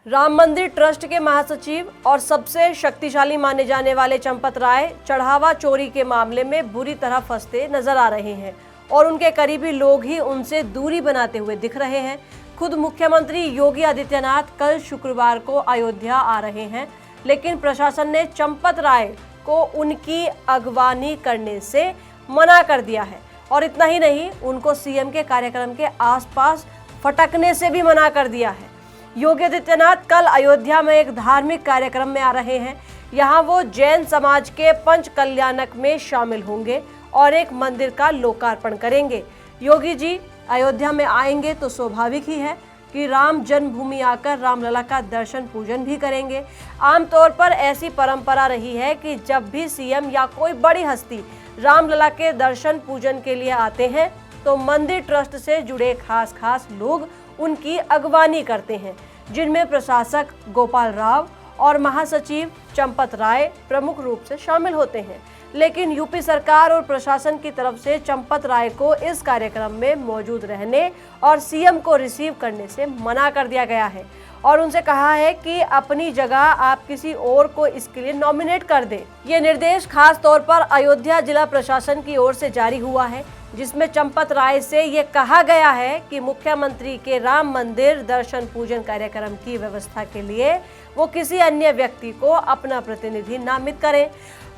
राम मंदिर ट्रस्ट के महासचिव और सबसे शक्तिशाली माने जाने वाले चंपत राय चढ़ावा चोरी के मामले में बुरी तरह फंसते नजर आ रहे हैं और उनके करीबी लोग ही उनसे दूरी बनाते हुए दिख रहे हैं। खुद मुख्यमंत्री योगी आदित्यनाथ कल शुक्रवार को अयोध्या आ रहे हैं, लेकिन प्रशासन ने चंपत राय को उनकी अगवानी करने से मना कर दिया है और इतना ही नहीं, उनको सीएम के कार्यक्रम के आसपास फटकने से भी मना कर दिया है। योगी आदित्यनाथ कल अयोध्या में एक धार्मिक कार्यक्रम में आ रहे हैं। यहाँ वो जैन समाज के पंच कल्याणक में शामिल होंगे और एक मंदिर का लोकार्पण करेंगे। योगी जी अयोध्या में आएंगे तो स्वाभाविक ही है कि राम जन्मभूमि आकर रामलला का दर्शन पूजन भी करेंगे। आमतौर पर ऐसी परंपरा रही है कि जब भी सीएम या कोई बड़ी हस्ती रामलला के दर्शन पूजन के लिए आते हैं तो मंदिर ट्रस्ट से जुड़े खास लोग उनकी अगवानी करते हैं, जिनमें प्रशासक गोपाल राव और महासचिव चंपत राय प्रमुख रूप से शामिल होते हैं। लेकिन यूपी सरकार और प्रशासन की तरफ से चंपत राय को इस कार्यक्रम में मौजूद रहने और सीएम को रिसीव करने से मना कर दिया गया है और उनसे कहा है कि अपनी जगह आप किसी और को इसके लिए नॉमिनेट कर दें। ये निर्देश खास तौर पर अयोध्या जिला प्रशासन की ओर से जारी हुआ है, जिसमें चंपत राय से ये कहा गया है कि मुख्यमंत्री के राम मंदिर दर्शन पूजन कार्यक्रम की व्यवस्था के लिए वो किसी अन्य व्यक्ति को अपना प्रतिनिधि नामित करें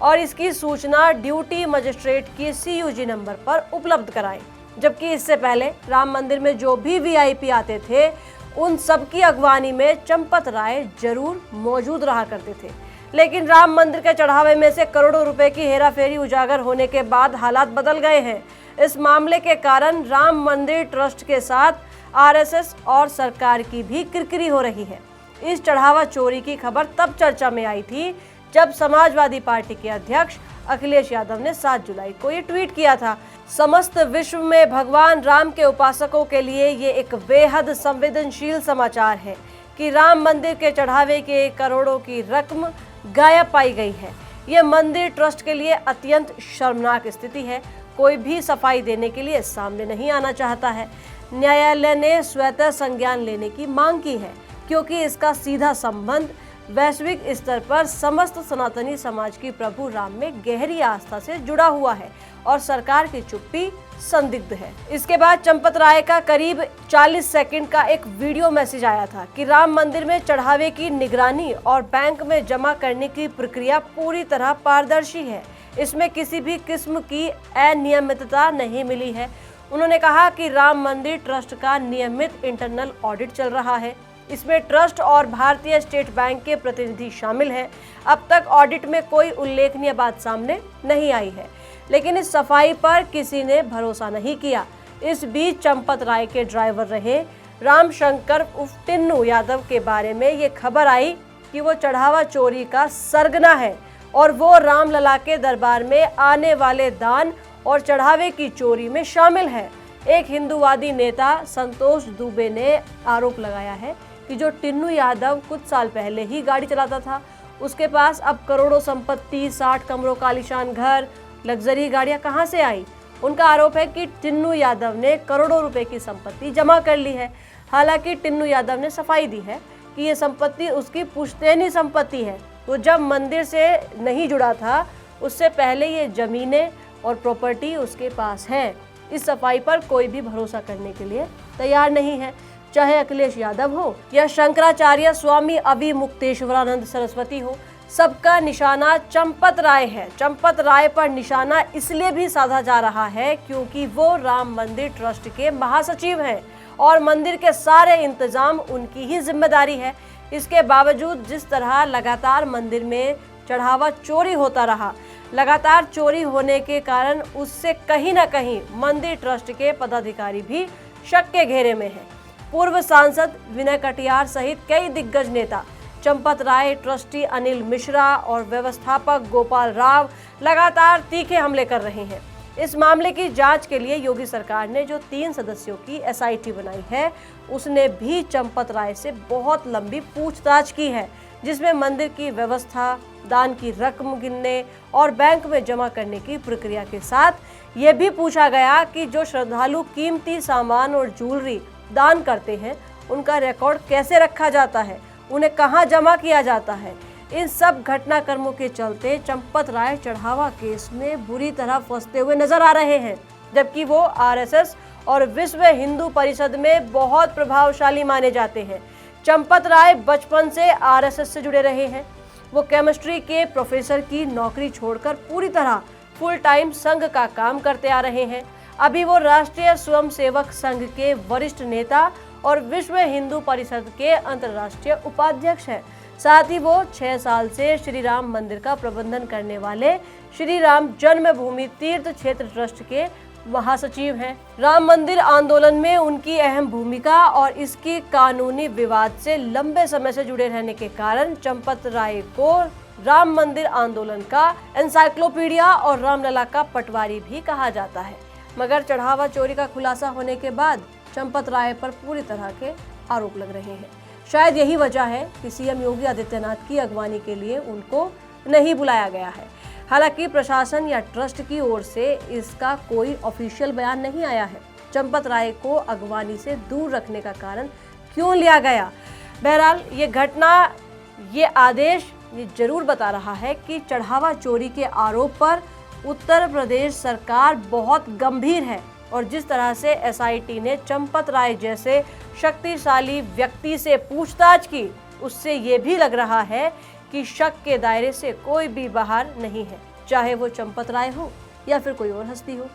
और इसकी सूचना ड्यूटी मजिस्ट्रेट की CUG नंबर पर उपलब्ध कराएं। जबकि इससे पहले राम मंदिर में जो भी VIP आते थे, उन सबकी अगवानी में चंपत राय जरूर मौजूद रहा करते थे। लेकिन राम मंदिर के चढ़ावे में से करोड़ों रुपए की हेराफेरी उजागर होने के बाद हालात बदल गए हैं। इस मामले के कारण राम मंदिर ट्रस्ट के साथ RSS और सरकार की भी किरकिरी हो रही है। इस चढ़ावा चोरी की खबर तब चर्चा में आई थी जब समाजवादी पार्टी के अध्यक्ष अखिलेश यादव ने 7 जुलाई को ये ट्वीट किया था। समस्त विश्व में भगवान राम के उपासकों के लिए ये एक बेहद संवेदनशील समाचार है कि राम मंदिर के चढ़ावे के करोड़ों की रकम गायब पाई गई है। ये मंदिर ट्रस्ट के लिए अत्यंत शर्मनाक स्थिति है। कोई भी सफाई देने के लिए सामने नहीं आना चाहता है। न्यायालय ने स्वतः संज्ञान लेने की मांग की है, क्योंकि इसका सीधा संबंध वैश्विक स्तर पर समस्त सनातनी समाज की प्रभु राम में गहरी आस्था से जुड़ा हुआ है और सरकार की चुप्पी संदिग्ध है। इसके बाद चंपत राय का करीब 40 सेकंड का एक वीडियो मैसेज आया था कि राम मंदिर में चढ़ावे की निगरानी और बैंक में जमा करने की प्रक्रिया पूरी तरह पारदर्शी है। इसमें किसी भी किस्म की अनियमितता नहीं मिली है। उन्होंने कहा कि राम मंदिर ट्रस्ट का नियमित इंटरनल ऑडिट चल रहा है। इसमें ट्रस्ट और भारतीय स्टेट बैंक के प्रतिनिधि शामिल हैं। अब तक ऑडिट में कोई उल्लेखनीय बात सामने नहीं आई है, लेकिन इस सफाई पर किसी ने भरोसा नहीं किया। इस बीच चंपत राय के ड्राइवर रहे राम शंकर उर्फ टिन्नू यादव के बारे में ये खबर आई कि वो चढ़ावा चोरी का सरगना है और वो रामलला के दरबार में आने वाले दान और चढ़ावे की चोरी में शामिल है। एक हिंदूवादी नेता संतोष दुबे ने आरोप लगाया है कि जो टिन्नू यादव कुछ साल पहले ही गाड़ी चलाता था, उसके पास अब करोड़ों संपत्ति, 60 कमरों का आलीशान घर, लग्जरी गाड़ियां कहां से आई। उनका आरोप है कि टिन्नू यादव ने करोड़ों रुपए की संपत्ति जमा कर ली है। हालांकि टिन्नू यादव ने सफाई दी है कि ये संपत्ति उसकी पुश्तैनी संपत्ति है। वो जब मंदिर से नहीं जुड़ा था, उससे पहले ये जमीनें और प्रॉपर्टी उसके पास है। इस सफाई पर कोई भी भरोसा करने के लिए तैयार नहीं है, चाहे अखिलेश यादव हो या शंकराचार्य स्वामी अभिमुक्तेश्वरानंद सरस्वती हो। सबका निशाना चंपत राय है। चंपत राय पर निशाना इसलिए भी साधा जा रहा है क्योंकि वो राम मंदिर ट्रस्ट के महासचिव हैं और मंदिर के सारे इंतजाम उनकी ही जिम्मेदारी है। इसके बावजूद जिस तरह लगातार मंदिर में चढ़ावा चोरी होता रहा, लगातार चोरी होने के कारण उससे कहीं ना कहीं मंदिर ट्रस्ट के पदाधिकारी भी शक के घेरे में हैं। पूर्व सांसद विनय कटियार सहित कई दिग्गज नेता, चंपत राय, ट्रस्टी अनिल मिश्रा और व्यवस्थापक गोपाल राव लगातार तीखे हमले कर रहे हैं। इस मामले की जांच के लिए योगी सरकार ने जो 3 सदस्यों की SIT बनाई है, उसने भी चंपत राय से बहुत लंबी पूछताछ की है, जिसमें मंदिर की व्यवस्था, दान की रकम गिनने और बैंक में जमा करने की प्रक्रिया के साथ ये भी पूछा गया कि जो श्रद्धालु कीमती सामान और ज्वेलरी दान करते हैं, उनका रिकॉर्ड कैसे रखा जाता है उन्हें कहां जमा किया जाता है। इन सब घटनाक्रमों के चलते चंपत राय चढ़ावा केस में बुरी तरह फंसते हुए नजर आ रहे हैं, जबकि वो आरएसएस और विश्व हिंदू परिषद में बहुत प्रभावशाली माने जाते हैं। चंपत राय बचपन से आरएसएस से जुड़े रहे हैं। वो केमिस्ट्री के प्रोफेसर की नौकरी छोड़कर पूरी तरह फुल टाइम संघ का काम करते आ रहे हैं। अभी वो राष्ट्रीय स्वयंसेवक संघ के वरिष्ठ नेता और विश्व हिंदू परिषद के अंतर्राष्ट्रीय उपाध्यक्ष हैं। साथ ही वो 6 साल से श्री राम मंदिर का प्रबंधन करने वाले श्री राम जन्मभूमि तीर्थ क्षेत्र ट्रस्ट के महासचिव हैं। राम मंदिर आंदोलन में उनकी अहम भूमिका और इसकी कानूनी विवाद से लंबे समय से जुड़े रहने के कारण चंपत राय को राम मंदिर आंदोलन का एनसाइक्लोपीडिया और रामलला का पटवारी भी कहा जाता है। मगर चढ़ावा चोरी का खुलासा होने के बाद चंपत राय पर पूरी तरह के आरोप लग रहे हैं। शायद यही वजह है कि सीएम योगी आदित्यनाथ की अगवानी के लिए उनको नहीं बुलाया गया है। हालांकि प्रशासन या ट्रस्ट की ओर से इसका कोई ऑफिशियल बयान नहीं आया है। चंपत राय को अगवानी से दूर रखने का कारण क्यों लिया गया? बहरहाल ये घटना, ये आदेश ये जरूर बता रहा है कि चढ़ावा चोरी के आरोप पर उत्तर प्रदेश सरकार बहुत गंभीर है और जिस तरह से एसआईटी ने चंपत राय जैसे शक्तिशाली व्यक्ति से पूछताछ की, उससे ये भी लग रहा है कि शक के दायरे से कोई भी बाहर नहीं है, चाहे वो चंपत राय हो या फिर कोई और हस्ती हो।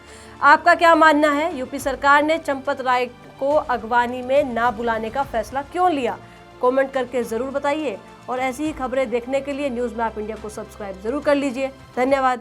आपका क्या मानना है? यूपी सरकार ने चंपत राय को अगवानी में ना बुलाने का फैसला क्यों लिया? कमेंट करके जरूर बताइए और ऐसी ही खबरें देखने के लिए न्यूज़ मैप इंडिया को सब्सक्राइब जरूर कर लीजिए। धन्यवाद।